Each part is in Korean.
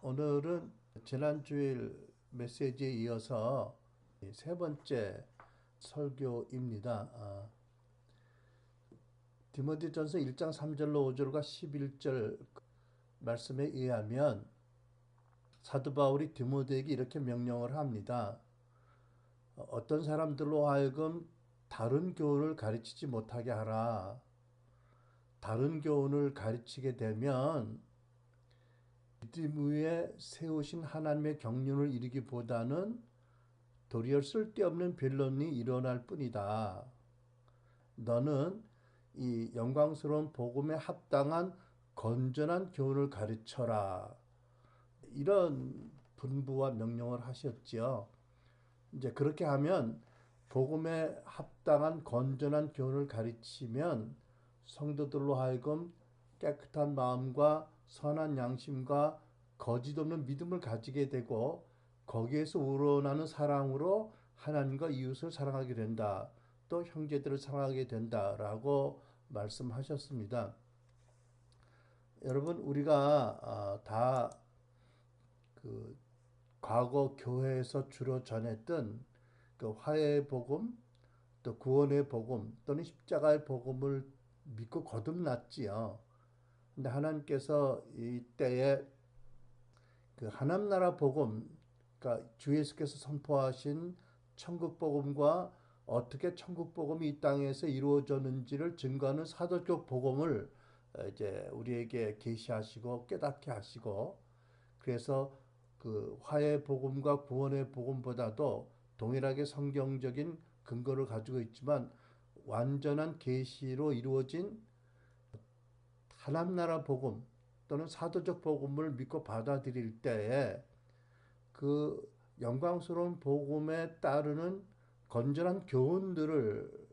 오늘은 지난 주일 메시지에 이어서 세 번째 설교입니다. 디모데전서 1장 3절로 5절과 11절 말씀에 의하면 사도 바울이 디모데에게 이렇게 명령을 합니다. 어떤 사람들로 하여금 다른 교훈을 가르치지 못하게 하라. 다른 교훈을 가르치게 되면 믿음 위에 세우신 하나님의 경륜을 이루기보다는 도리어 쓸데없는 변론이 일어날 뿐이다. 너는 이 영광스러운 복음에 합당한 건전한 교훈을 가르쳐라. 이런 분부와 명령을 하셨지요. 이제 그렇게 하면 복음에 합당한 건전한 교훈을 가르치면 성도들로 하여금 깨끗한 마음과 선한 양심과 거짓 없는 믿음을 가지게 되고 거기에서 우러나는 사랑으로 하나님과 이웃을 사랑하게 된다. 또 형제들을 사랑하게 된다라고 말씀하셨습니다. 여러분 우리가 다 그 과거 교회에서 주로 전했던 그 화해의 복음, 또 구원의 복음 또는 십자가의 복음을 믿고 거듭났지요. 근데 하나님께서 이때에 그 하나님 나라 복음, 그러니까 주 예수께서 선포하신 천국 복음과 어떻게 천국 복음이 이 땅에서 이루어졌는지를 증거하는 사도적 복음을 이제 우리에게 계시하시고 깨닫게 하시고, 그래서 그 화해의 복음과 구원의 복음보다도 동일하게 성경적인 근거를 가지고 있지만 완전한 계시로 이루어진 하나님 나라 복음 또는 사도적 복음을 믿고 받아들일 때에 그 영광스러운 복음에 따르는 건전한 교훈들을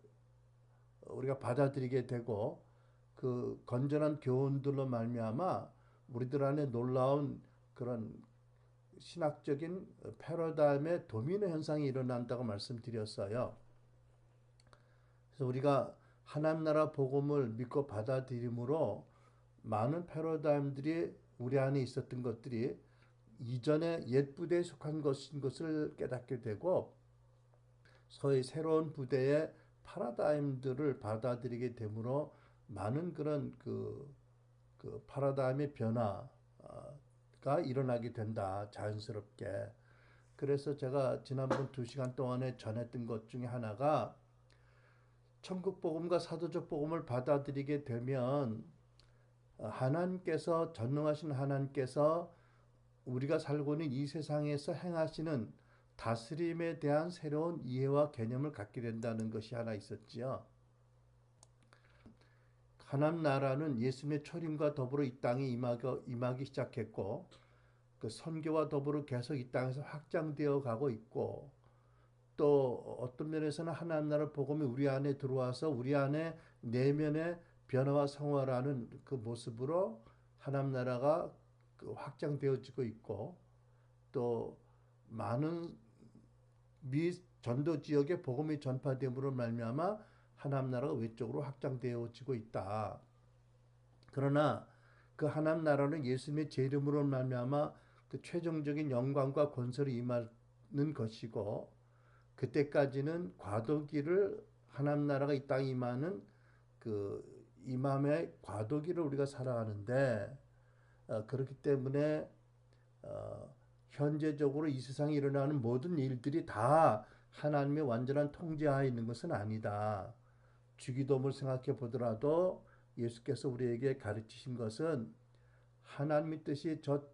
우리가 받아들이게 되고, 그 건전한 교훈들로 말미암아 우리들 안에 놀라운 그런 신학적인 패러다임의 도미노 현상이 일어난다고 말씀드렸어요. 그래서 우리가 하나님 나라 복음을 믿고 받아들임으로 많은 패러다임들이 우리 안에 있었던 것들이 이전에 옛 부대에 속한 것인 것을 깨닫게 되고, 소위 새로운 부대의 파라다임들을 받아들이게 되므로 많은 그런 그 파라다임의 변화가 일어나게 된다. 자연스럽게. 그래서 제가 지난번 2시간 동안에 전했던 것 중에 하나가 천국 복음과 사도적 복음을 받아들이게 되면 하나님께서, 전능하신 하나님께서 우리가 살고 있는 이 세상에서 행하시는 다스림에 대한 새로운 이해와 개념을 갖게 된다는 것이 하나 있었지요. 하나님 나라는 예수님의 초림과 더불어 이 땅에 임하기 시작했고, 그 선교와 더불어 계속 이 땅에서 확장되어 가고 있고, 또 어떤 면에서는 하나님 나라 복음이 우리 안에 들어와서 우리 안에 내면의 변화와 성화라는 그 모습으로 하나님 나라가 확장되어지고 있고, 또 많은 미 전도 지역에 복음이 전파됨으로 말미암아 하나님 나라가 외적으로 확장되어지고 있다. 그러나 그 하나님 나라는 예수님의 제 이름으로 말미암아 그 최종적인 영광과 권설이 임하는 것이고, 그때까지는 과도기를, 하나님 나라가 이 땅에 임하는 그 임함의 과도기를 우리가 살아가는데, 그렇기 때문에 현재적으로 이 세상에 일어나는 모든 일들이 다 하나님의 완전한 통제하에 있는 것은 아니다. 주기도문을 생각해 보더라도 예수께서 우리에게 가르치신 것은 하나님의 뜻이 저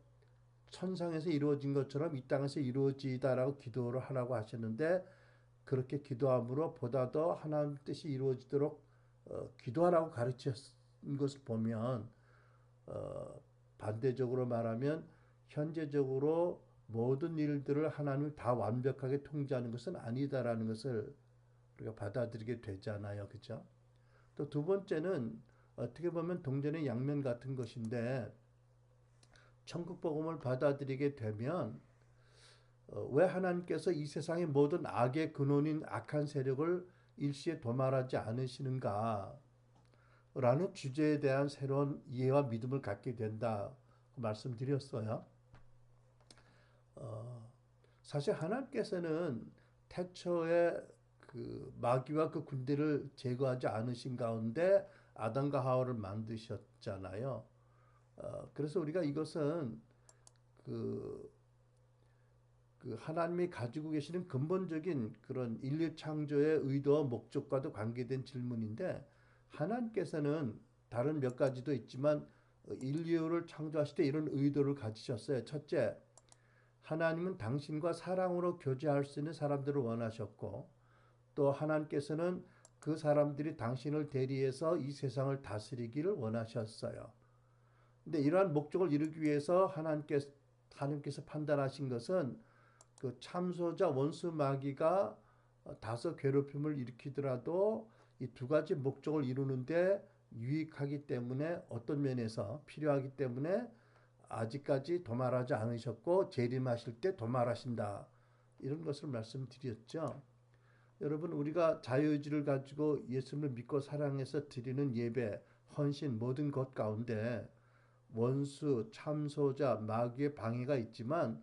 천상에서 이루어진 것처럼 이 땅에서 이루어지다라고 기도를 하라고 하셨는데, 그렇게 기도함으로 보다 더 하나님의 뜻이 이루어지도록 기도하라고 가르치신 것을 보면, 반대적으로 말하면 현재적으로 모든 일들을 하나님이 다 완벽하게 통제하는 것은 아니다라는 것을 우리가 받아들이게 되잖아요. 그죠? 또 두 번째는 어떻게 보면 동전의 양면 같은 것인데, 천국 복음을 받아들이게 되면 왜 하나님께서 이 세상의 모든 악의 근원인 악한 세력을 일시에 도말하지 않으시는가 라는 주제에 대한 새로운 이해와 믿음을 갖게 된다 말씀드렸어요. 어, 사실 하나님께서는 태초에 그 마귀와 그 군대를 제거하지 않으신 가운데 아담과 하와를 만드셨잖아요. 그래서 우리가 이것은 그, 그 하나님이 가지고 계시는 근본적인 그런 인류 창조의 의도와 목적과도 관계된 질문인데 하나님께서는 다른 몇 가지도 있지만 인류를 창조하실 때 이런 의도를 가지셨어요. 첫째, 하나님은 당신과 사랑으로 교제할 수 있는 사람들을 원하셨고 또 하나님께서는 그 사람들이 당신을 대리해서 이 세상을 다스리기를 원하셨어요. 근데 이러한 목적을 이루기 위해서 하나님께서 판단하신 것은 그 참소자 원수 마귀가 다소 괴롭힘을 일으키더라도 이 두 가지 목적을 이루는데 유익하기 때문에 어떤 면에서 필요하기 때문에 아직까지 도말하지 않으셨고 재림하실 때 도말하신다. 이런 것을 말씀드렸죠. 여러분 우리가 자유의지를 가지고 예수님을 믿고 사랑해서 드리는 예배, 헌신 모든 것 가운데 원수, 참소자, 마귀의 방해가 있지만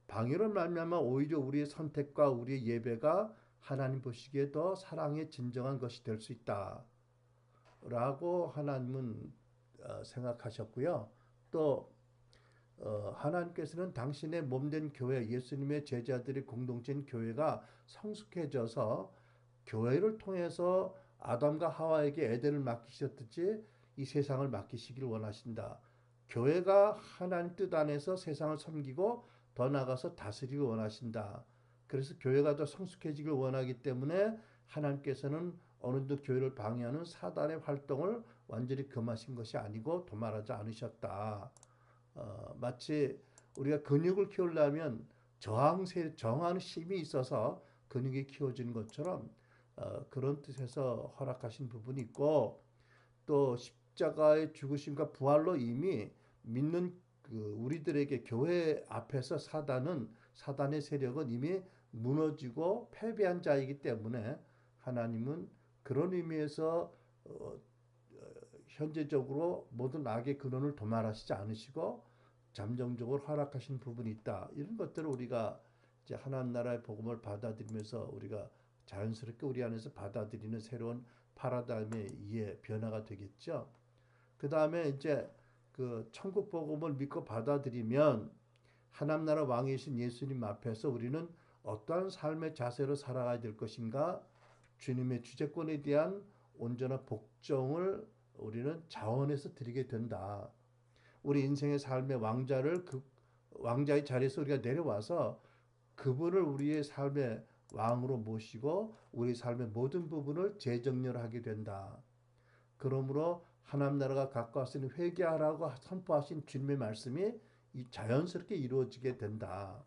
방해로 말미암아 오히려 우리의 선택과 우리의 예배가 하나님 보시기에 더 사랑의 진정한 것이 될 수 있다라고 하나님은 생각하셨고요. 또 하나님께서는 당신의 몸된 교회, 예수님의 제자들의 공동체인 교회가 성숙해져서 교회를 통해서 아담과 하와에게 에덴을 맡기셨듯이 이 세상을 맡기시기를 원하신다. 교회가 하나님 뜻 안에서 세상을 섬기고 더 나아가서 다스리길 원하신다. 그래서 교회가 더 성숙해지길 원하기 때문에 하나님께서는 어느덧 교회를 방해하는 사단의 활동을 완전히 금하신 것이 아니고 도말하지 않으셨다. 마치 우리가 근육을 키우려면 정하는 힘이 있어서 근육이 키워지는 것처럼 그런 뜻에서 허락하신 부분이 있고 또 십자가의 죽으심과 부활로 이미 믿는 그 우리들에게 교회 앞에서 사단의 세력은 이미 무너지고 패배한 자이기 때문에 하나님은 그런 의미에서 현재적으로 모든 악의 근원을 도말하시지 않으시고 잠정적으로 허락하신 부분이 있다. 이런 것들을 우리가 이제 하나님 나라의 복음을 받아들이면서 우리가 자연스럽게 우리 안에서 받아들이는 새로운 파라다임의 이해 변화가 되겠죠. 그 다음에 이제 그 천국 복음을 믿고 받아들이면 하나님 나라 왕이신 예수님 앞에서 우리는 어떠한 삶의 자세로 살아가야 될 것인가? 주님의 주재권에 대한 온전한 복종을 우리는 자원해서 드리게 된다. 우리 인생의 삶의 왕자를 그 왕자의 자리에서 우리가 내려와서 그분을 우리의 삶의 왕으로 모시고 우리 삶의 모든 부분을 재정렬하게 된다. 그러므로 하나님 나라가 가까웠으니 회개하라고 선포하신 주님의 말씀이 자연스럽게 이루어지게 된다.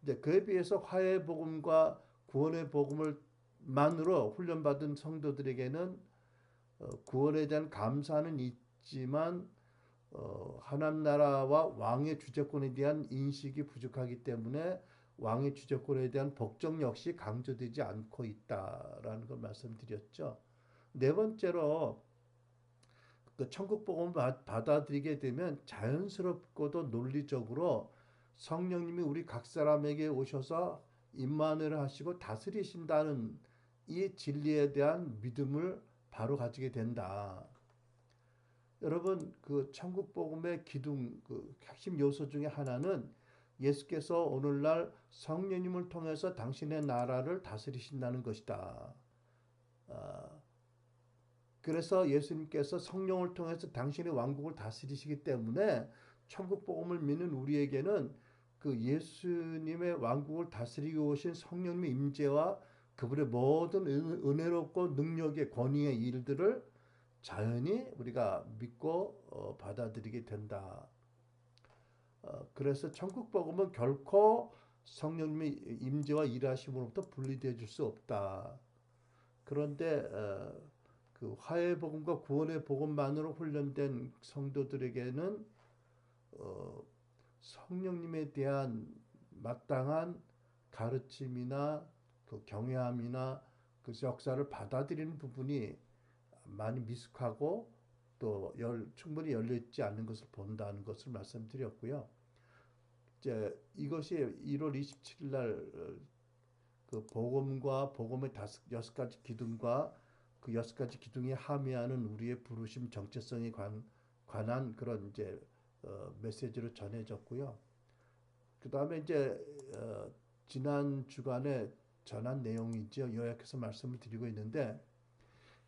이제 그에 비해서 화해의 복음과 구원의 복음을 만으로 훈련받은 성도들에게는 구원에 대한 감사는 있지만 하나님 나라와 왕의 주재권에 대한 인식이 부족하기 때문에 왕의 주재권에 대한 복종 역시 강조되지 않고 있다라는 걸 말씀드렸죠. 네 번째로 그 천국 복음을 받아들이게 되면 자연스럽고도 논리적으로 성령님이 우리 각 사람에게 오셔서 임만을 하시고 다스리신다는 이 진리에 대한 믿음을 바로 가지게 된다. 여러분 그 천국 복음의 기둥 그 핵심 요소 중에 하나는 예수께서 오늘날 성령님을 통해서 당신의 나라를 다스리신다는 것이다. 아, 그래서 예수님께서 성령을 통해서 당신의 왕국을 다스리시기 때문에 천국 복음을 믿는 우리에게는 그 예수님의 왕국을 다스리고 오신 성령님의 임재와 그분의 모든 은혜롭고 능력의 권위의 일들을 자연히 우리가 믿고 받아들이게 된다. 그래서 천국 복음은 결코 성령님의 임재와 일하심으로부터 분리되어 줄 수 없다. 그런데 그 화해의 복음과 구원의 복음만으로 훈련된 성도들에게는 성령님에 대한 마땅한 가르침이나 그 경외함이나 그 역사를 받아들이는 부분이 많이 미숙하고 또 충분히 열려있지 않는 것을 본다는 것을 말씀드렸고요. 이제 이것이 1월 27일 날 그 복음과 복음의 여섯 가지 기둥과 그 여섯 가지 기둥이 함의하는 우리의 부르심 정체성에 관한 그런 이제 메시지로 전해졌고요. 그 다음에 이제 지난 주간에 전한 내용이죠. 요약해서 말씀을 드리고 있는데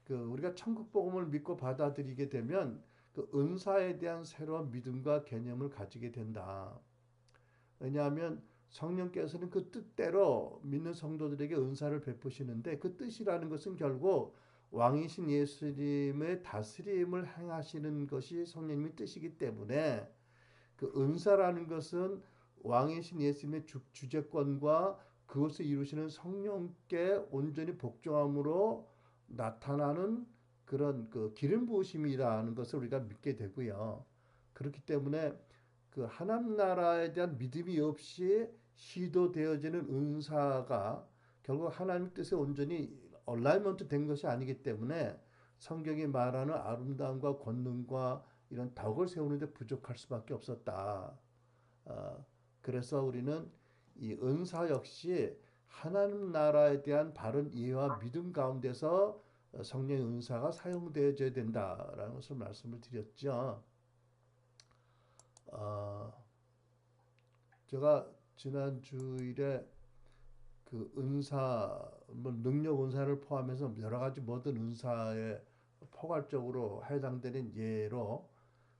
그 우리가 천국 복음을 믿고 받아들이게 되면 그 은사에 대한 새로운 믿음과 개념을 가지게 된다. 왜냐하면 성령께서는 그 뜻대로 믿는 성도들에게 은사를 베푸시는데 그 뜻이라는 것은 결국 왕이신 예수님의 다스림을 행하시는 것이 성령님의 뜻이기 때문에 그 은사라는 것은 왕이신 예수님의 주재권과 그것을 이루시는 성령께 온전히 복종함으로 나타나는 그런 그 기름 부으심이라는 것을 우리가 믿게 되고요. 그렇기 때문에 그 하나님 나라에 대한 믿음이 없이 시도되어지는 은사가 결국 하나님 뜻에 온전히 얼라이먼트 된 것이 아니기 때문에 성경이 말하는 아름다움과 권능과 이런 덕을 세우는데 부족할 수밖에 없었다. 어, 그래서 우리는 이 은사 역시 하나님 나라에 대한 바른 이해와 믿음 가운데서 성령의 은사가 사용되어져야 된다라는 것을 말씀을 드렸죠. 어, 제가 지난 주일에 그 은사, 뭐 능력 은사를 포함해서 여러 가지 모든 은사에 포괄적으로 해당되는 예로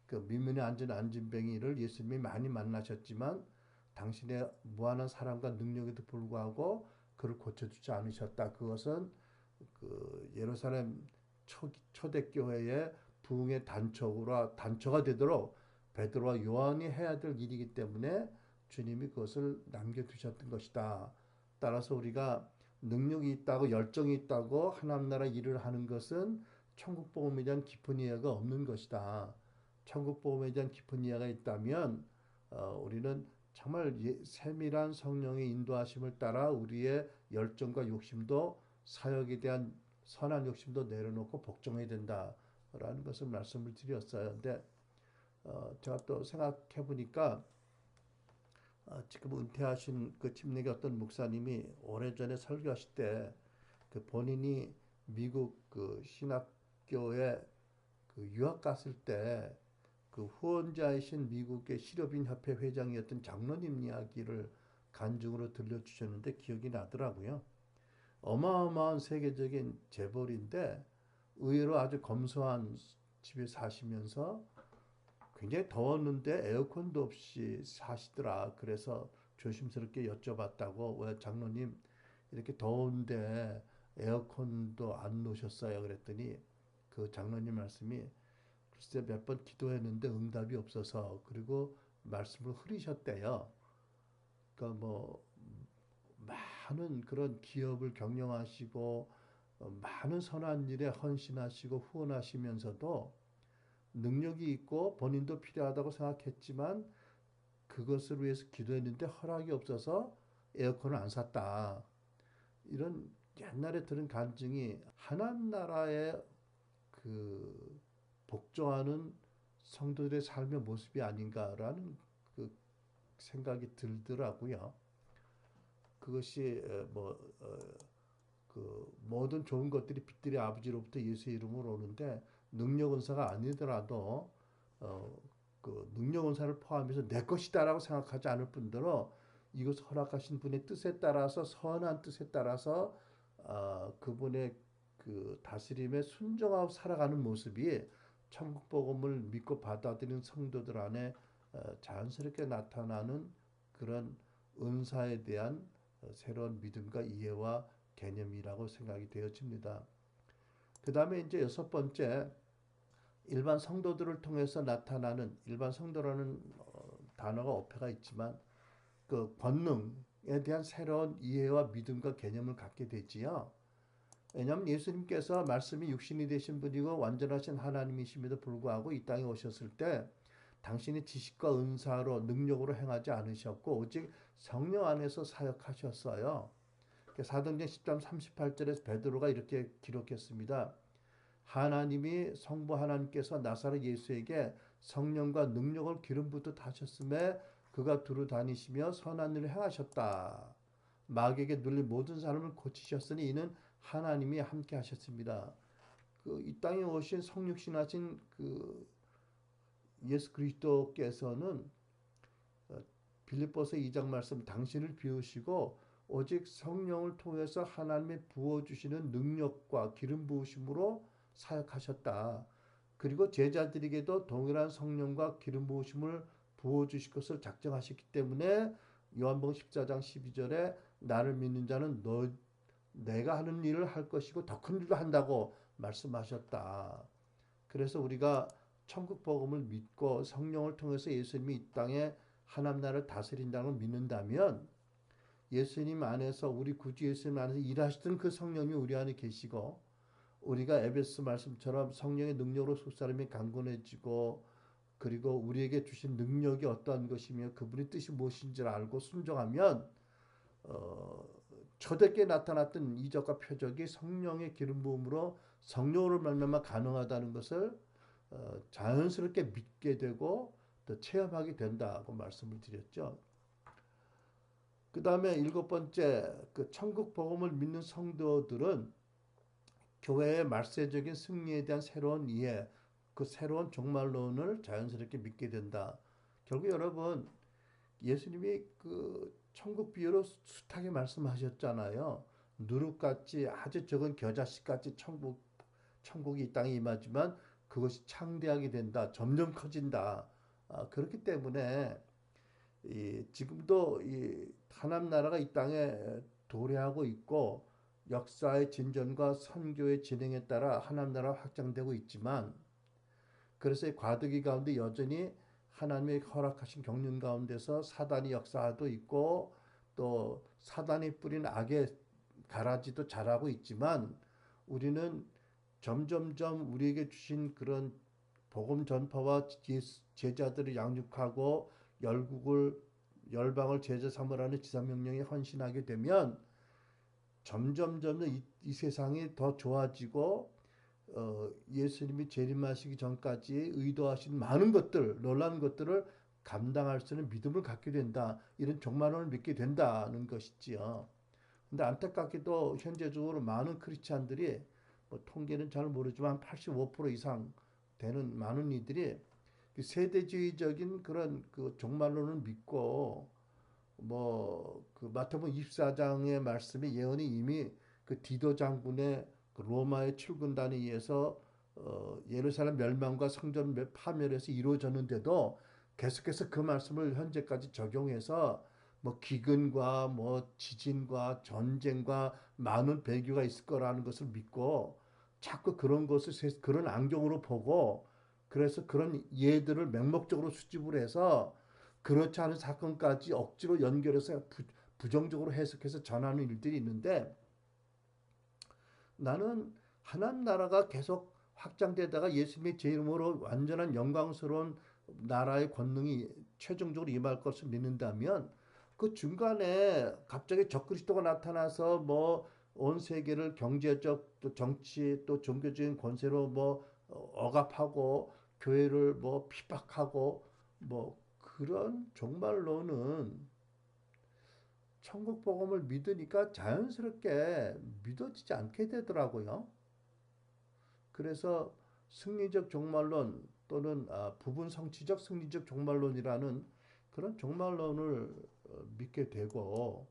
그 민문에 앉은 안진뱅이를 예수님이 많이 만나셨지만 당신의 무한한 사랑과 능력에도 불구하고 그를 고쳐주지 않으셨다. 그것은 그 예루살렘 초대교회의 부흥의 단초가 되도록 베드로와 요한이 해야 될 일이기 때문에 주님이 그것을 남겨두셨던 것이다. 따라서 우리가 능력이 있다고 열정이 있다고 하나님 나라 일을 하는 것은 천국 복음에 대한 깊은 이해가 없는 것이다. 천국 복음에 대한 깊은 이해가 있다면 우리는 정말 세밀한 성령의 인도하심을 따라 우리의 열정과 욕심도 사역에 대한 선한 욕심도 내려놓고 복종해야 된다라는 것을 말씀을 드렸어요. 근데 제가 또 생각해 보니까 지금 은퇴하신 그 침례교 어떤 목사님이 오래전에 설교하실 때 그 본인이 미국 그 신학교에 그 유학 갔을 때 그 후원자이신 미국의 시료빈 협회 회장이었던 장로님 이야기를 간증으로 들려주셨는데 기억이 나더라고요. 어마어마한 세계적인 재벌인데 의외로 아주 검소한 집에 사시면서 굉장히 더웠는데 에어컨도 없이 사시더라. 그래서 조심스럽게 여쭤봤다고 왜 장로님 이렇게 더운데 에어컨도 안 놓으셨어요? 그랬더니 그 장로님 말씀이 글쎄 몇 번 기도했는데 응답이 없어서 그리고 말씀을 흐리셨대요. 그러니까 뭐 많은 그런 기업을 경영하시고 많은 선한 일에 헌신하시고 후원하시면서도 능력이 있고 본인도 필요하다고 생각했지만 그것을 위해서 기도했는데 허락이 없어서 에어컨을 안 샀다. 이런 옛날에 들은 간증이 하나님 나라의 그 복종하는 성도들의 삶의 모습이 아닌가라는 그 생각이 들더라고요. 그것이 그 모든 좋은 것들이 빛들의 아버지로부터 예수의 이름으로 오는데 능력 은사가 아니더라도 어, 그 능력 은사를 포함해서 내 것이다라고 생각하지 않을 뿐더러 이것을 허락하신 분의 뜻에 따라서 선한 뜻에 따라서 그분의 그 다스림에 순종하고 살아가는 모습이 천국 복음을 믿고 받아들이는 성도들 안에 자연스럽게 나타나는 그런 은사에 대한 새로운 믿음과 이해와 개념이라고 생각이 되어집니다. 그 다음에 이제 여섯 번째, 일반 성도들을 통해서 나타나는 일반 성도라는 단어가 어폐가 있지만 그 권능에 대한 새로운 이해와 믿음과 개념을 갖게 되지요. 왜냐하면 예수님께서 말씀이 육신이 되신 분이고 완전하신 하나님이심에도 불구하고 이 땅에 오셨을 때 당신의 지식과 은사로 능력으로 행하지 않으셨고 오직 성령 안에서 사역하셨어요. 사도행전 10장 38절에서 베드로가 이렇게 기록했습니다. 하나님이 성부 하나님께서 나사렛 예수에게 성령과 능력을 기름 붓듯 하셨음에 그가 두루 다니시며 선한 일을 행하셨다. 마귀에게 눌린 모든 사람을 고치셨으니 이는 하나님이 함께 하셨습니다. 이 땅에 오신 성육신하신 예수 그리스도께서는 빌립보서 2장 말씀 당신을 비우시고 오직 성령을 통해서 하나님의 부어주시는 능력과 기름 부으심으로 사역하셨다. 그리고 제자들에게도 동일한 성령과 기름 부으심을 부어주실 것을 작정하셨기 때문에 요한복음 14장 12절에 나를 믿는 자는 내가 하는 일을 할 것이고 더 큰 일도 한다고 말씀하셨다. 그래서 우리가 천국 복음을 믿고 성령을 통해서 예수님이 이 땅에 하나님 나라를 다스린다는 걸 믿는다면 예수님 안에서 우리 구주 예수님 안에서 일하시던 그 성령이 우리 안에 계시고 우리가 에베소 말씀처럼 성령의 능력으로 속사람이 강건해지고 그리고 우리에게 주신 능력이 어떠한 것이며 그분의 뜻이 무엇인지를 알고 순종하면 초대교회에 나타났던 이적과 표적이 성령의 기름 부음으로 성령으로 말미암아 가능하다는 것을 자연스럽게 믿게 되고 또 체험하게 된다고 말씀을 드렸죠. 그 다음에 7번째, 천국 복음을 믿는 성도들은 교회의 말세적인 승리에 대한 새로운 이해, 그 새로운 종말론을 자연스럽게 믿게 된다. 결국 여러분, 예수님이 천국 비유로 숱하게 말씀하셨잖아요. 누룩같이 아주 적은 겨자씨같이 천국이 이 땅에 임하지만 그것이 창대하게 된다. 점점 커진다. 그렇기 때문에 지금도 하나님 나라가 이 땅에 도래하고 있고 역사의 진전과 선교의 진행에 따라 하나님 나라가 확장되고 있지만 그래서 과도기 가운데 여전히 하나님의 허락하신 경륜 가운데서 사단이 역사도 있고 또 사단이 뿌린 악의 가라지도 자라고 있지만 우리는 점점점 우리에게 주신 그런 복음 전파와 제자들을 양육하고 열방을 제자 삼으라는 지상명령에 헌신하게 되면 점점점 이 세상이 더 좋아지고 예수님이 재림하시기 전까지 의도하신 많은 것들, 놀라운 것들을 감당할 수 있는 믿음을 갖게 된다. 이런 종말론을 믿게 된다는 것이지요. 근데 안타깝게도 현재적으로 많은 크리스찬들이 통계는 잘 모르지만 85% 이상 되는 많은 이들이 세대주의적인 그런 종말론을 믿고 마태복음 24장의 말씀의 예언이 이미 디도 장군의 로마의 출군단에 의해서 예루살렘 멸망과 성전 파멸에서 이루어졌는데도 계속해서 그 말씀을 현재까지 적용해서 기근과 지진과 전쟁과 많은 배교가 있을 거라는 것을 믿고 자꾸 그런 것을 그런 안경으로 보고 그래서 그런 예들을 맹목적으로 수집을 해서 그렇지 않은 사건까지 억지로 연결해서 부정적으로 해석해서 전하는 일들이 있는데 나는 하나님 나라가 계속 확장되다가 예수님의 제 이름으로 완전한 영광스러운 나라의 권능이 최종적으로 임할 것을 믿는다면 그 중간에 갑자기 적그리스도가 나타나서 온 세계를 경제적 또 정치 또 종교적인 권세로 억압하고 교회를 핍박하고 그런 종말론은 천국 복음을 믿으니까 자연스럽게 믿어지지 않게 되더라고요. 그래서 승리적 종말론 또는 부분 성취적 승리적 종말론이라는 그런 종말론을 믿게 되고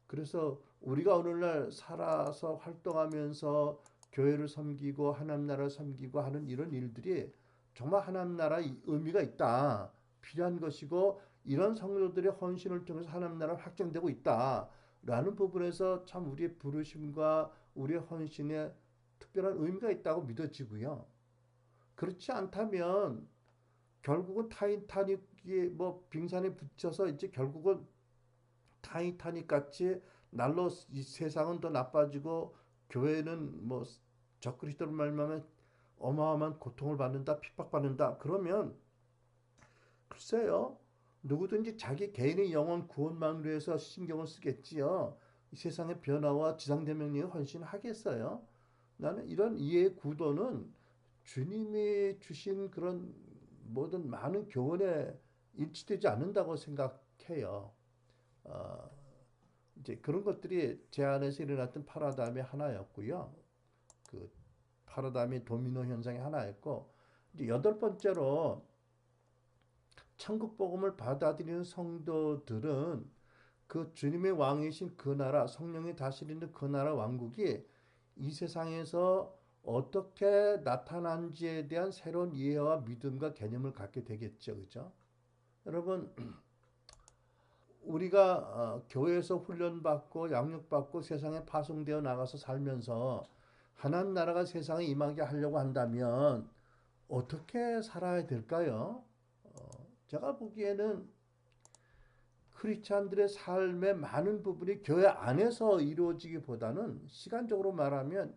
그래서 우리가 오늘날 살아서 활동하면서 교회를 섬기고 하나님 나라를 섬기고 하는 이런 일들이 정말 하나님 나라의 의미가 있다. 필요한 것이고 이런 성도들의 헌신을 통해서 하나님 나라가 확장되고 있다라는 부분에서 참 우리의 부르심과 우리의 헌신에 특별한 의미가 있다고 믿어지고요. 그렇지 않다면 결국은 타이타닉이 빙산에 붙여서 이제 결국은 타이타닉 같이 날로 이 세상은 더 나빠지고 교회는 적그리스도를 말미암아 어마어마한 고통을 받는다, 핍박받는다. 그러면 글쎄요. 누구든지 자기 개인의 영혼 구원만을 위해서 신경을 쓰겠지요. 이 세상의 변화와 지상대명령에 헌신하겠어요. 나는 이런 이해의 구도는 주님이 주신 그런 모든 많은 교훈의 일치되지 않는다고 생각해요. 어, 이제 그런 것들이 제 안에서 일어났던 파라다임의 하나였고요. 그 파라다임의 도미노 현상의 하나였고, 이제 여덟 번째로 천국 복음을 받아들이는 성도들은 그 주님의 왕이신 그 나라, 성령이 다스리는 그 나라 왕국이 이 세상에서 어떻게 나타난지에 대한 새로운 이해와 믿음과 개념을 갖게 되겠죠. 그죠? 여러분, 우리가 교회에서 훈련받고 양육받고 세상에 파송되어 나가서 살면서 하나님 나라가 세상에 임하게 하려고 한다면 어떻게 살아야 될까요? 제가 보기에는 크리스찬들의 삶의 많은 부분이 교회 안에서 이루어지기보다는 시간적으로 말하면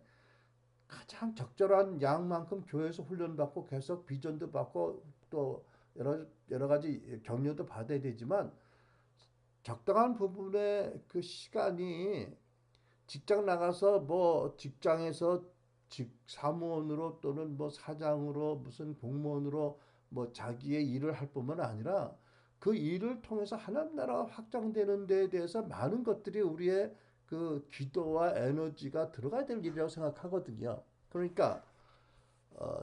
가장 적절한 양만큼 교회에서 훈련받고 계속 비전도 받고 또 여러 가지 격려도 받아야 되지만 적당한 부분의 그 시간이 직장 나가서 뭐 직장에서 사무원으로 또는 뭐 사장으로 무슨 공무원으로 뭐 자기의 일을 할 뿐만 아니라 그 일을 통해서 하나님 나라가 확장되는 데에 대해서 많은 것들이 우리의 그 기도와 에너지가 들어가야 될 일이라고 생각하거든요. 그러니까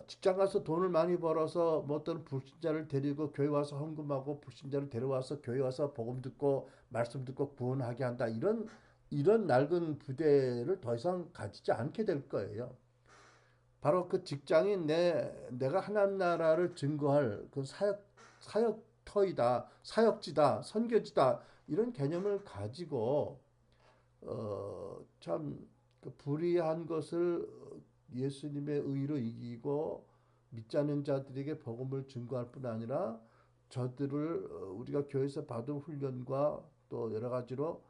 직장 가서 돈을 많이 벌어서 뭐 어떤 불신자를 데리고 교회 와서 헌금하고 불신자를 데려와서 교회 와서 복음 듣고 말씀 듣고 구원하게 한다. 이런 낡은 부대를 더 이상 가지지 않게 될 거예요. 바로 그 직장이 내가 하나님 나라를 증거할 그 사역터이다, 사역지다, 선교지다 이런 개념을 가지고 참그 불의한 것을 예수님의 의로 이기고 믿지 않는 자들에게 복음을 증거할 뿐 아니라 저들을 우리가 교회에서 받은 훈련과 또 여러 가지로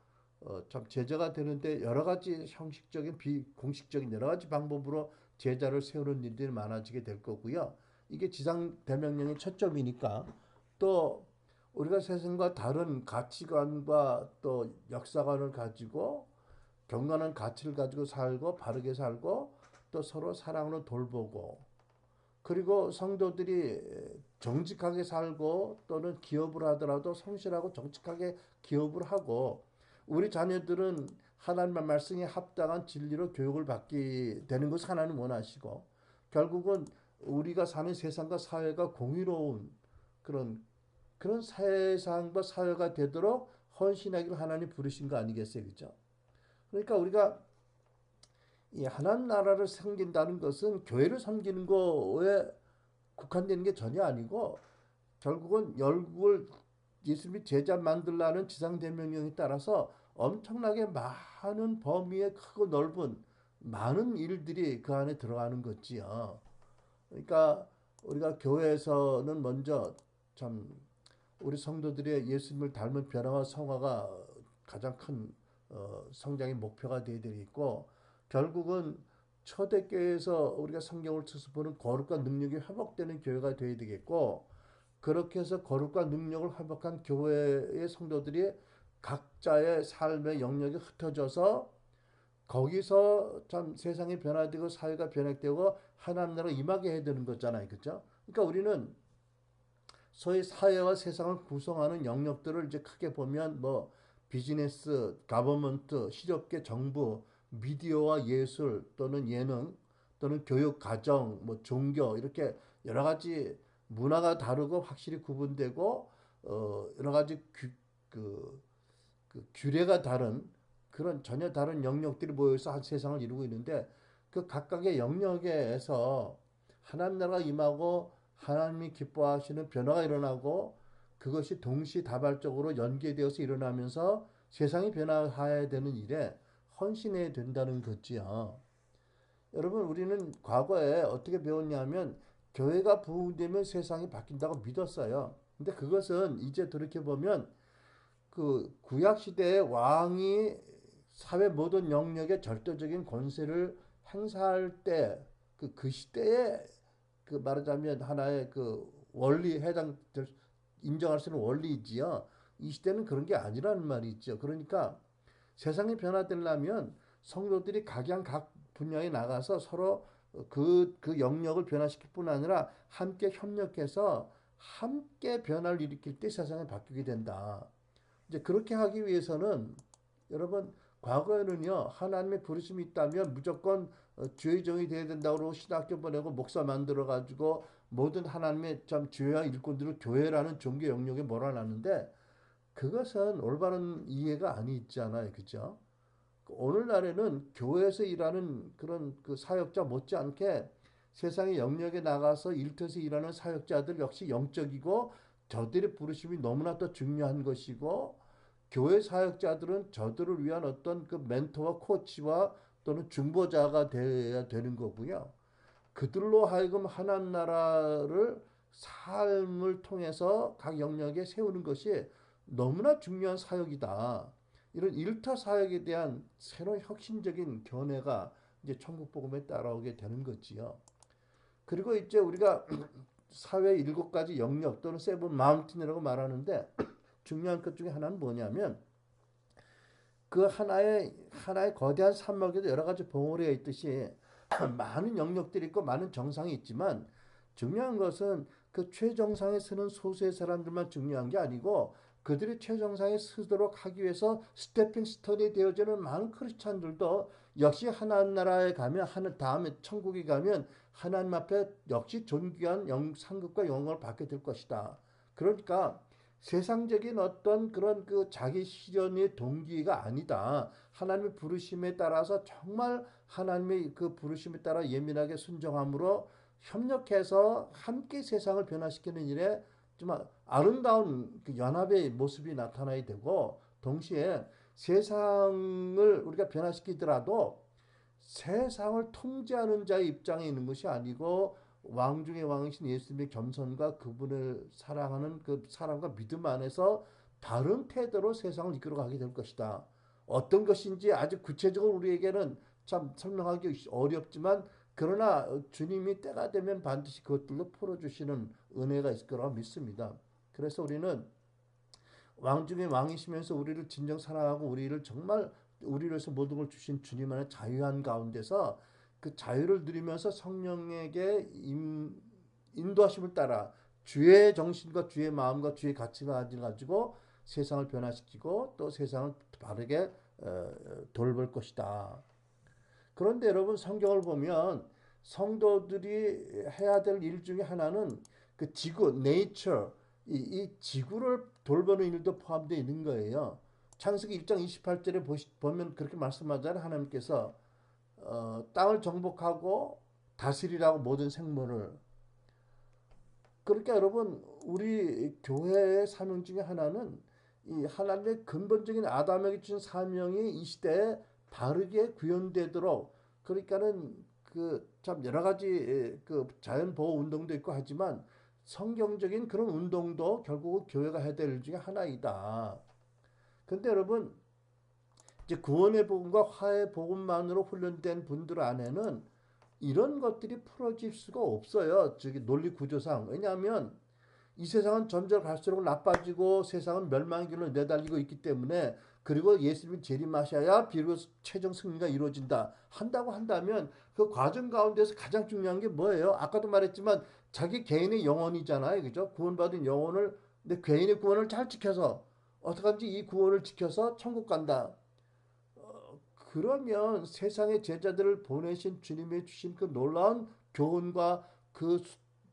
참 제자가 되는데 여러 가지 형식적인 비공식적인 여러 가지 방법으로 제자를 세우는 일들이 많아지게 될 거고요. 이게 지상 대명령의 초점이니까 또 우리가 세상과 다른 가치관과 또 역사관을 가지고 경건한 가치를 가지고 살고 바르게 살고 또 서로 사랑으로 돌보고 그리고 성도들이 정직하게 살고 또는 기업을 하더라도 성실하고 정직하게 기업을 하고 우리 자녀들은 하나님의 말씀에 합당한 진리로 교육을 받게 되는 것을 하나님 원하시고 결국은 우리가 사는 세상과 사회가 공의로운 그런 세상과 사회가 되도록 헌신하기를 하나님 부르신 거 아니겠어요, 그죠? 그러니까 우리가 이 하나님 나라를 섬긴다는 것은 교회를 섬기는 거에 국한되는 게 전혀 아니고 결국은 열국을 예수님이 제자 만들라는 지상대명령에 따라서 엄청나게 많은 범위의 크고 넓은 많은 일들이 그 안에 들어가는 거지요. 그러니까 우리가 교회에서는 먼저 참 우리 성도들의 예수님을 닮은 변화와 성화가 가장 큰 성장의 목표가 되어야 되겠고 결국은 초대교회에서 우리가 성경을 쳐서 보는 거룩과 능력이 회복되는 교회가 되어야 되겠고 그렇게 해서 거룩과 능력을 회복한 교회의 성도들이 각자의 삶의 영역이 흩어져서 거기서 참 세상이 변화되고 사회가 변화되고 하나님 나라가 임하게 해야 되는 거잖아요. 그죠? 그러니까 우리는 소위 사회와 세상을 구성하는 영역들을 이제 크게 보면 뭐 비즈니스, 가버먼트, 실업계, 정부, 미디어와 예술 또는 예능 또는 교육, 가정, 뭐 종교 이렇게 여러 가지 문화가 다르고 확실히 구분되고 여러 가지 그, 그 규례가 다른 그런 전혀 다른 영역들이 모여서 한 세상을 이루고 있는데 그 각각의 영역에서 하나님 나라가 임하고 하나님이 기뻐하시는 변화가 일어나고 그것이 동시다발적으로 연계되어서 일어나면서 세상이 변화해야 되는 일에 헌신해야 된다는 거지요. 여러분 우리는 과거에 어떻게 배웠냐면 교회가 부흥되면 세상이 바뀐다고 믿었어요. 근데 그것은 이제 돌이켜보면 그 구약 시대의 왕이 사회 모든 영역에 절대적인 권세를 행사할 때 그 시대에 그 말하자면 하나의 그 원리 인정할 수 있는 원리이지요. 이 시대는 그런 게 아니라는 말이죠. 그러니까 세상이 변화되려면 성도들이 각양 각 분야에 나가서 서로 그 영역을 변화시킬 뿐 아니라 함께 협력해서 함께 변화를 일으킬 때 세상이 바뀌게 된다. 이제 그렇게 하기 위해서는 여러분 과거에는요 하나님의 부르심이 있다면 무조건 주의 종이 돼야 된다고 신학교 보내고 목사 만들어 가지고 모든 하나님의 참 주의 일꾼들을 교회라는 종교 영역에 몰아놨는데 그것은 올바른 이해가 아니잖아요, 그죠? 오늘날에는 교회에서 일하는 그런 그 사역자 못지않게 세상의 영역에 나가서 일터에서 일하는 사역자들 역시 영적이고 저들의 부르심이 너무나 더 중요한 것이고 교회 사역자들은 저들을 위한 어떤 그 멘토와 코치와 또는 중보자가 되어야 되는 거고요. 그들로 하여금 하나님 나라를 삶을 통해서 각 영역에 세우는 것이 너무나 중요한 사역이다. 이런 일터 사역에 대한 새로운 혁신적인 견해가 이제 천국 복음에 따라오게 되는 거지요. 그리고 이제 우리가 사회 일곱 가지 영역 또는 세븐 마운틴이라고 말하는데 중요한 것 중에 하나는 뭐냐면 그 하나의 거대한 산막에도 여러 가지 봉우리가 있듯이 많은 영역들이 있고 많은 정상이 있지만 중요한 것은 그 최정상에 서는 소수의 사람들만 중요한 게 아니고 그들이 최정상에 서도록 하기 위해서 스태핑 스톤이 되어지는 많은 크리스찬들도 역시 하나님 나라에 가면 하늘 다음에 천국에 가면 하나님 앞에 역시 존귀한 상급과 영광을 받게 될 것이다. 그러니까 세상적인 어떤 그런 그 자기 실현의 동기가 아니다. 하나님의 부르심에 따라서 정말 하나님의 그 부르심에 따라 예민하게 순종함으로 협력해서 함께 세상을 변화시키는 일에 좀 아름다운 그 연합의 모습이 나타나야 되고 동시에 세상을 우리가 변화시키더라도 세상을 통제하는 자의 입장에 있는 것이 아니고 왕 중의 왕이신 예수님의 겸손과 그분을 사랑하는 그 사랑과 믿음 안에서 바른 태도로 세상을 이끌어가게 될 것이다. 어떤 것인지 아주 구체적으로 우리에게는 참 설명하기 어렵지만 그러나 주님이 때가 되면 반드시 그것들로 풀어주시는 은혜가 있을 거라고 믿습니다. 그래서 우리는 왕 중에 왕이시면서 우리를 진정 사랑하고 우리를 정말 우리를 위해서 모든 걸 주신 주님 안에 자유한 가운데서 그 자유를 누리면서 성령에게 인도하심을 따라 주의 정신과 주의 마음과 주의 가치관을 가지고 세상을 변화시키고 또 세상을 바르게 돌볼 것이다. 그런데 여러분 성경을 보면 성도들이 해야 될 일 중에 하나는 그 지구, nature, 이 지구를 돌보는 일도 포함되어 있는 거예요. 창세기 1장 28절에 보면 그렇게 말씀하잖아요. 하나님께서 땅을 정복하고 다스리라고 모든 생물을. 그러니까 여러분 우리 교회의 사명 중에 하나는 이 하나님의 근본적인 아담에게 주신 사명이 이 시대에 바르게 구현되도록 그러니까는 그 참 여러 가지 그 자연 보호 운동도 있고 하지만 성경적인 그런 운동도 결국 교회가 해야 될 일 중에 하나이다. 근데 여러분 이제 구원의 복음과 화해 복음만으로 훈련된 분들 안에는 이런 것들이 풀어질 수가 없어요. 저기 논리 구조상. 왜냐하면 이 세상은 점점 갈수록 나빠지고 세상은 멸망의 길로 내달리고 있기 때문에 그리고 예수님이 재림하셔야 비로소 최종 승리가 이루어진다. 한다고 한다면 그 과정 가운데서 가장 중요한 게 뭐예요? 아까도 말했지만 자기 개인의 영혼이잖아요. 그죠? 구원받은 영혼을 내 개인의 구원을 잘 지켜서 어떡하든지 이 구원을 지켜서 천국 간다. 그러면 세상의 제자들을 보내신 주님의 주신 그 놀라운 교훈과 그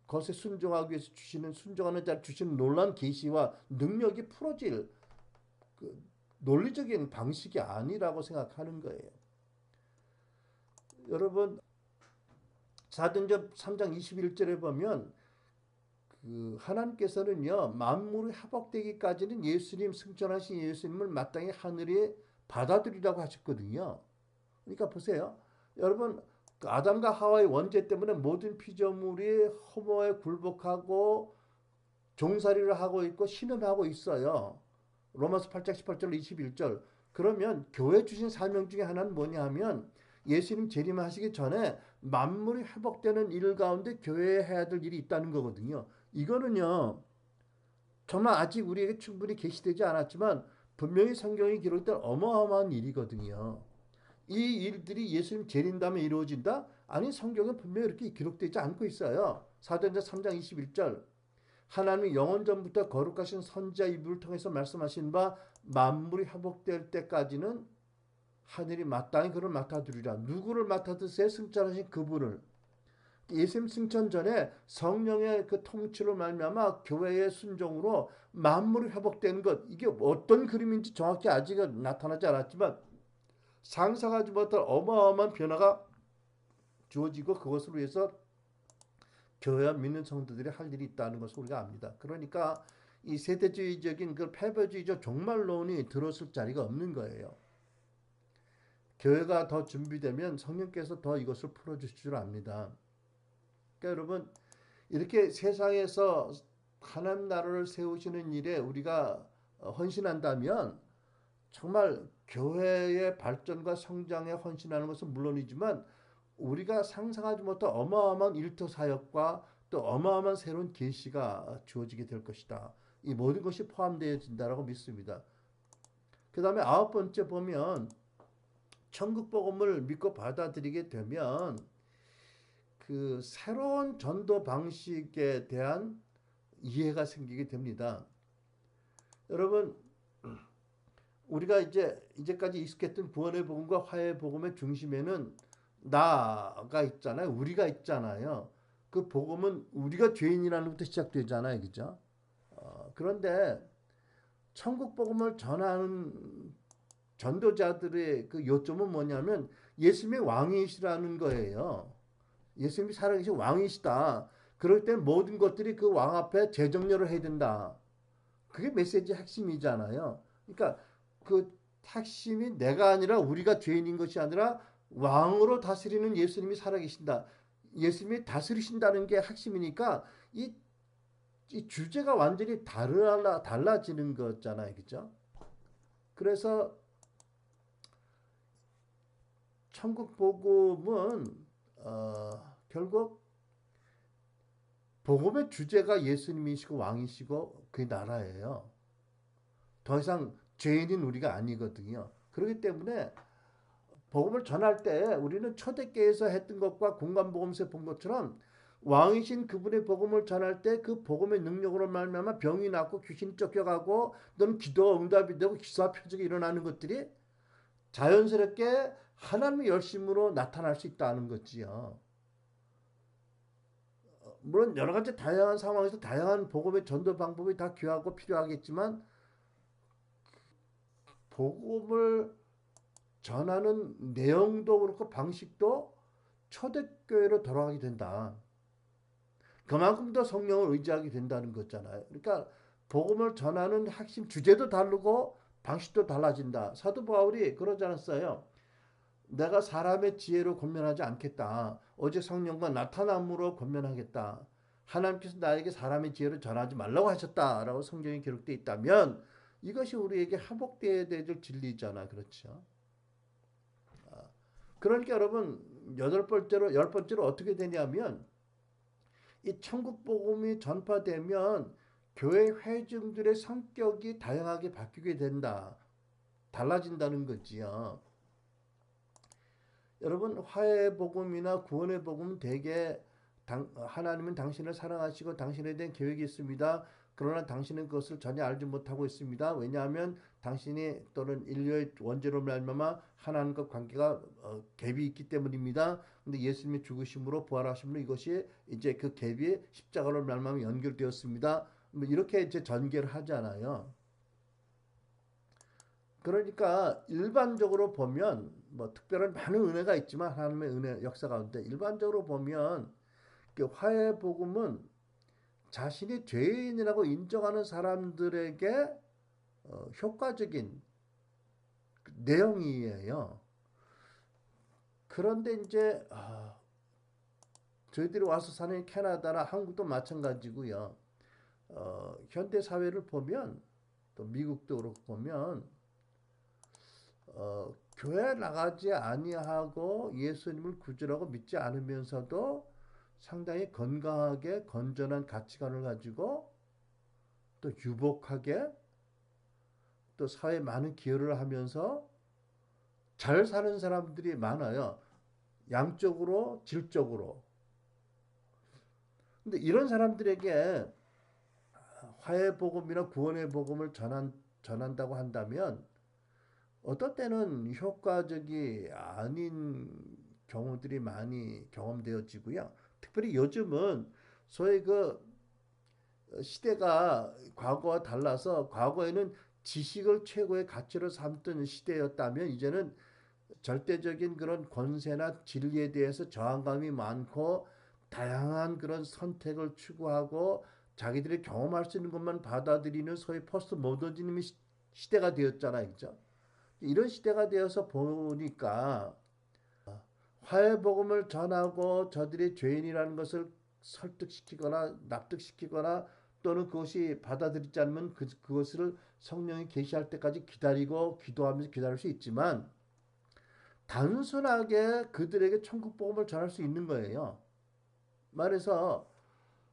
것에 순종하기 위해서 주시는 순종하는 자 주시는 놀라운 계시와 능력이 풀어질 그 논리적인 방식이 아니라고 생각하는 거예요. 여러분 사도행전 3장 21절에 보면 그 하나님께서는요 만물이 회복되기까지는 예수님 승천하신 예수님을 마땅히 하늘에 받아들이라고 하셨거든요. 그러니까 보세요. 여러분 아담과 하와의 원죄 때문에 모든 피조물이 허무에 굴복하고 종살이를 하고 있고 신음하고 있어요. 로마서 8장 18절 21절. 그러면 교회 주신 사명 중에 하나는 뭐냐 하면 예수님 재림하시기 전에 만물이 회복되는 일 가운데 교회에 해야 될 일이 있다는 거거든요. 이거는요. 정말 아직 우리에게 충분히 계시되지 않았지만 분명히 성경이 기록된 어마어마한 일이거든요. 이 일들이 예수님 재림 다음에 이루어진다? 아니 성경은 분명히 이렇게 기록되지 않고 있어요. 사도행전 3장 21절 하나님이 영원 전부터 거룩하신 선지자 이브를 통해서 말씀하신 바 만물이 회복될 때까지는 하늘이 마땅히 그를 맡아두리라. 누구를 맡아두세요? 승천하신 그분을. 예수님 승천 전에 성령의 그 통치로 말미암아 교회의 순종으로 만물이 회복된 것, 이게 어떤 그림인지 정확히 아직은 나타나지 않았지만 상상하지 못할 어마어마한 변화가 주어지고, 그것을 위해서 교회와 믿는 성도들이 할 일이 있다는 것을 우리가 압니다. 그러니까 이 세대주의적인 그 패배주의적 종말론이 들어설 자리가 없는 거예요. 교회가 더 준비되면 성령께서 더 이것을 풀어주실 줄 압니다. 그러니까 여러분, 이렇게 세상에서 하나님 나라를 세우시는 일에 우리가 헌신한다면 정말 교회의 발전과 성장에 헌신하는 것은 물론이지만 우리가 상상하지 못한 어마어마한 일터 사역과 또 어마어마한 새로운 계시가 주어지게 될 것이다. 이 모든 것이 포함되어진다라고 믿습니다. 그 다음에 9번째 보면 천국 복음을 믿고 받아들이게 되면 그 새로운 전도 방식에 대한 이해가 생기게 됩니다. 여러분, 우리가 이제까지 익숙했던 구원의 복음과 화해의 복음의 중심에는 나가 있잖아요. 우리가 있잖아요. 그 복음은 우리가 죄인이라는 것부터 시작되잖아요. 그죠? 그런데 천국 복음을 전하는 전도자들의 그 요점은 뭐냐면 예수님이 왕이시라는 거예요. 예수님이 살아계신 왕이시다. 그럴 때 모든 것들이 그 왕 앞에 재정렬을 해야 된다. 그게 메시지의 핵심이잖아요. 그러니까 그 핵심이 내가 아니라 우리가 죄인인 것이 아니라 왕으로 다스리는 예수님이 살아계신다. 예수님이 다스리신다는 게 핵심이니까 이 주제가 완전히 달라지는 거잖아요. 그죠? 그래서 천국 복음은 결국 복음의 주제가 예수님이시고 왕이시고 그 나라예요. 더 이상 죄인인 우리가 아니거든요. 그렇기 때문에 복음을 전할 때 우리는 초대교회에서 했던 것과 공간복음에서 본 것처럼 왕이신 그분의 복음을 전할 때 그 복음의 능력으로 말미암아 병이 낫고 귀신이 쫓겨가고 또는 기도가 응답이 되고 기사와 표적이 일어나는 것들이 자연스럽게 하나님의 열심으로 나타날 수 있다는 거지요. 물론 여러 가지 다양한 상황에서 다양한 복음의 전도 방법이 다 귀하고 필요하겠지만 복음을 전하는 내용도 그렇고 방식도 초대교회로 돌아가게 된다. 그만큼 더 성령을 의지하게 된다는 거잖아요. 그러니까 복음을 전하는 핵심 주제도 다르고 방식도 달라진다. 사도 바울이 그러지 않았어요. 내가 사람의 지혜로 권면하지 않겠다. 오직 성령과 나타남으로 권면하겠다. 하나님께서 나에게 사람의 지혜를 전하지 말라고 하셨다라고 성경에 기록되어 있다면 이것이 우리에게 회복되어야 될 진리잖아. 그렇죠? 그러니까 여러분, 열 번째로 어떻게 되냐면 이 천국 복음이 전파되면 교회 회중들의 성격이 다양하게 바뀌게 된다. 달라진다는 거지요. 여러분, 화해의 복음이나 구원의 복음은 대개 하나님은 당신을 사랑하시고 당신에 대한 계획이 있습니다. 그러나 당신은 그것을 전혀 알지 못하고 있습니다. 왜냐하면 당신이 또는 인류의 원죄로 말미암아 하나님과 관계가 갭이 있기 때문입니다. 근데 예수님의 죽으심으로 부활하심으로 이것이 이제 그 갭이 십자가로 말미암아 연결되었습니다. 뭐 이렇게 이제 전개를 하잖아요. 그러니까 일반적으로 보면 뭐 특별한 많은 은혜가 있지만 하나님의 은혜 역사 가운데 일반적으로 보면 그 화해 복음은 자신이 죄인이라고 인정하는 사람들에게 효과적인 내용이에요. 그런데 이제 저희들이 와서 사는 캐나다나 한국도 마찬가지고요. 현대 사회를 보면 또 미국도 그렇고 보면 교회 나가지 아니하고 예수님을 구주라고 믿지 않으면서도 상당히 건강하게 건전한 가치관을 가지고 또 유복하게 또 사회에 많은 기여를 하면서 잘 사는 사람들이 많아요. 양적으로 질적으로. 근데 이런 사람들에게 화해 복음이나 구원의 복음을 전한다고 한다면 어떨 때는 효과적이 아닌 경우들이 많이 경험되어지고요. 특별히 요즘은 소위 그 시대가 과거와 달라서 과거에는 지식을 최고의 가치로 삼던 시대였다면 이제는 절대적인 그런 권세나 진리에 대해서 저항감이 많고 다양한 그런 선택을 추구하고 자기들이 경험할 수 있는 것만 받아들이는 소위 포스트 모더니즘 시대가 되었잖아요. 그죠? 이런 시대가 되어서 보니까 화해 복음을 전하고 저들이 죄인이라는 것을 설득시키거나 납득시키거나 또는 그것이 받아들이지 않으면 그것을 성령이 계시할 때까지 기다리고 기도하면서 기다릴 수 있지만 단순하게 그들에게 천국 복음을 전할 수 있는 거예요. 말해서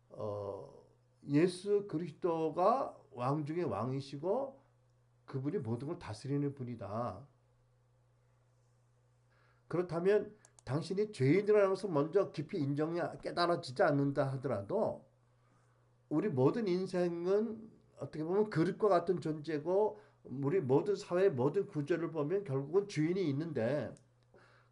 어, 예수 그리스도가 왕 중에 왕이시고 그분이 모든 걸 다스리는 분이다. 그렇다면 당신이 죄인이라는 것을 먼저 깊이 인정이 깨달아지지 않는다 하더라도 우리 모든 인생은 어떻게 보면 그릇과 같은 존재고 우리 모든 사회의 모든 구조를 보면 결국은 주인이 있는데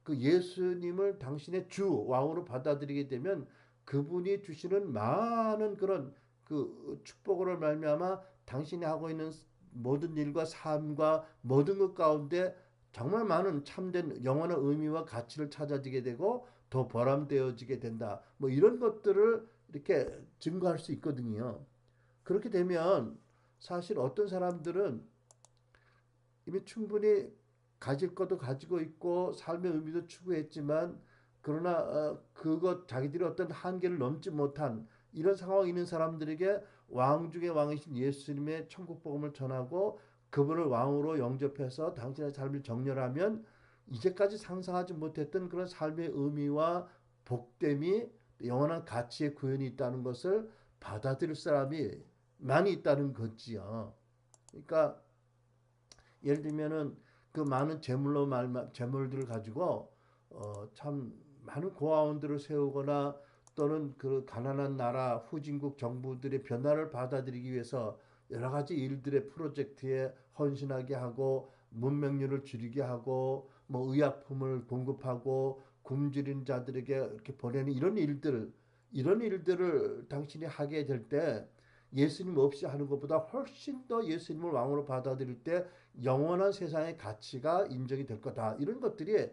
그 예수님을 당신의 주 왕으로 받아들이게 되면 그분이 주시는 많은 그런 그 축복으로 말미암아 당신이 하고 있는 모든 일과 삶과 모든 것 가운데 정말 많은 참된 영원한 의미와 가치를 찾아지게 되고 더 보람되어지게 된다. 뭐 이런 것들을 이렇게 증거할 수 있거든요. 그렇게 되면 사실 어떤 사람들은 이미 충분히 가질 것도 가지고 있고 삶의 의미도 추구했지만 그러나 그것 자기들이 어떤 한계를 넘지 못한 이런 상황에 있는 사람들에게 왕 중의 왕이신 예수님의 천국 복음을 전하고 그분을 왕으로 영접해서 당신의 삶을 정렬하면 이제까지 상상하지 못했던 그런 삶의 의미와 복됨이 영원한 가치의 구현이 있다는 것을 받아들일 사람이 많이 있다는 거지요. 그러니까 예를 들면은 그 많은 재물들을 가지고 참 많은 고아원들을 세우거나 또는 그 가난한 나라 후진국 정부들의 변화를 받아들이기 위해서 여러 가지 일들의 프로젝트에 헌신하게 하고 문명률을 줄이게 하고 뭐 의약품을 공급하고 굶주린 자들에게 이렇게 보내는 이런 일들을 당신이 하게 될때 예수님 없이 하는 것보다 훨씬 더 예수님을 왕으로 받아들일 때 영원한 세상의 가치가 인정이 될 거다. 이런 것들이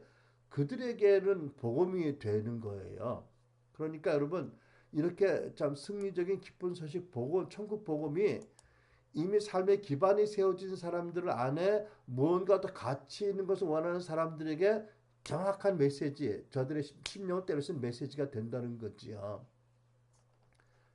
그들에게는 복음이 되는 거예요. 그러니까 여러분 이렇게 참 승리적인 기쁜 소식 복음, 천국 복음이 이미 삶의 기반이 세워진 사람들 안에 무언가 더 가치 있는 것을 원하는 사람들에게 정확한 메시지, 저들의 심령을 때려쓴 메시지가 된다는 거지요.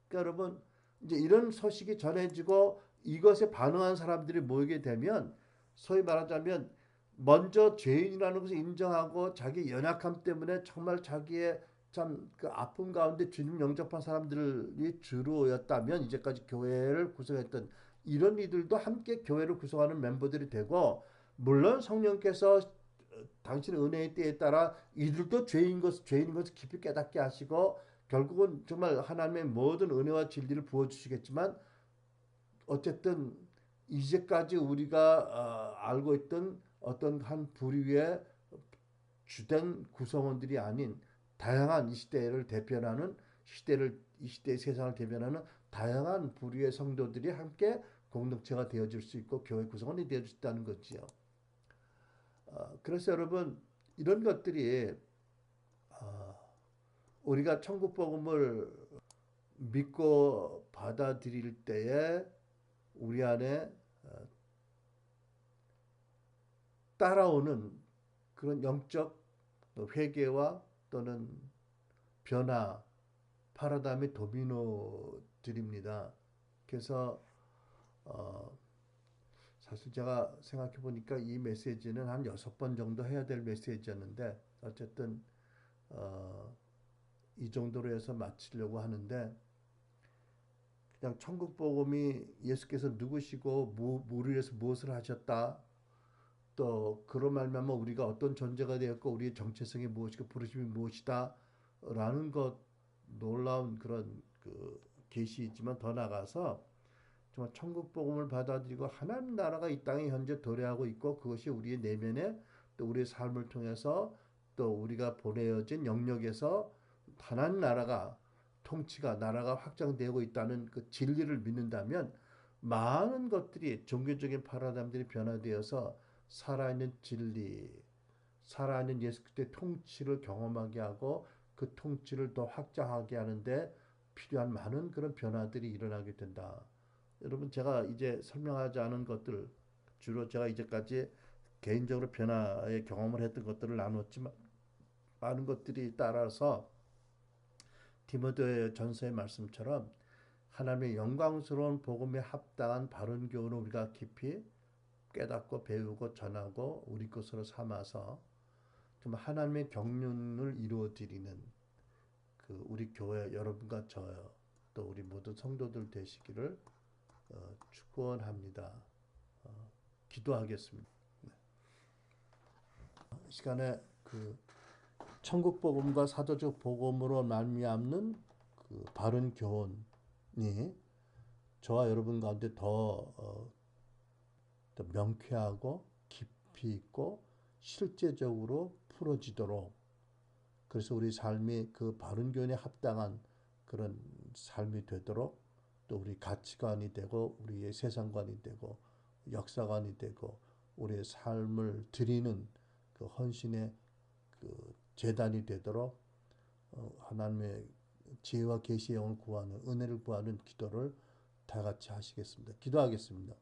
그러니까 여러분 이제 이런 소식이 전해지고 이것에 반응한 사람들이 모이게 되면 소위 말하자면 먼저 죄인이라는 것을 인정하고 자기 연약함 때문에 정말 자기의 참 그 아픔 가운데 주님 영접한 사람들이 주로였다면 이제까지 교회를 구성했던 이런 이들도 함께 교회를 구성하는 멤버들이 되고 물론 성령께서 당신의 은혜의 때에 따라 이들도 죄인인 것을 깊이 깨닫게 하시고 결국은 정말 하나님의 모든 은혜와 진리를 부어주시겠지만 어쨌든 이제까지 우리가 알고 있던 어떤 한 부류의 주된 구성원들이 아닌 다양한 이 시대를 대변하는 이 시대의 세상을 대변하는 다양한 부류의 성도들이 함께 공동체가 되어질 수 있고 교회 구성원이 되어질 수 있다는 거지요. 그래서 여러분 이런 것들이 어, 우리가 천국 복음을 믿고 받아들일 때에 우리 안에 따라오는 그런 영적 회개와 또는 변화, 파라다임의 도미노들입니다. 그래서 어, 사실 제가 생각해 보니까 이 메시지는 한 6번 정도 해야 될 메시지였는데 어쨌든 어, 이 정도로 해서 마치려고 하는데 그냥 천국 복음이 예수께서 누구시고 우리 위해서 무엇을 하셨다. 또 그런 말미암아 우리가 어떤 존재가 되었고 우리의 정체성이 무엇이고 부르심이 무엇이다라는 것 놀라운 그런 그 계시이지만 더 나아가서 정말 천국 복음을 받아들이고 하나님 나라가 이 땅에 현재 도래하고 있고 그것이 우리의 내면에 또 우리의 삶을 통해서 또 우리가 보내어진 영역에서 하나님 나라가 통치가 나라가 확장되고 있다는 그 진리를 믿는다면 많은 것들이 종교적인 파라다임들이 변화되어서 살아있는 진리, 살아있는 예수 그리스도의 통치를 경험하게 하고 그 통치를 더 확장하게 하는데 필요한 많은 그런 변화들이 일어나게 된다. 여러분 제가 이제 설명하지 않은 것들 주로 제가 이제까지 개인적으로 변화의 경험을 했던 것들을 나눴지만 많은 것들이 따라서 디모데 전서의 말씀처럼 하나님의 영광스러운 복음에 합당한 바른 교훈을 우리가 깊이 깨닫고 배우고 전하고 우리 것으로 삼아서 좀 하나님의 경륜을 이루어 드리는 그 우리 교회 여러분과 저요 또 우리 모든 성도들 되시기를 축원합니다. 기도하겠습니다. 이 시간에 그 천국 복음과 사도적 복음으로 말미암는 그 바른 교훈이 저와 여러분 가운데 더 명쾌하고 깊이 있고 실제적으로 풀어지도록 그래서 우리 삶이 그 바른 교훈에 합당한 그런 삶이 되도록 또 우리 가치관이 되고 우리의 세상관이 되고 역사관이 되고 우리의 삶을 드리는 그 헌신의 그 재단이 되도록 하나님의 지혜와 계시의 영을 구하는 은혜를 구하는 기도를 다 같이 하시겠습니다. 기도하겠습니다.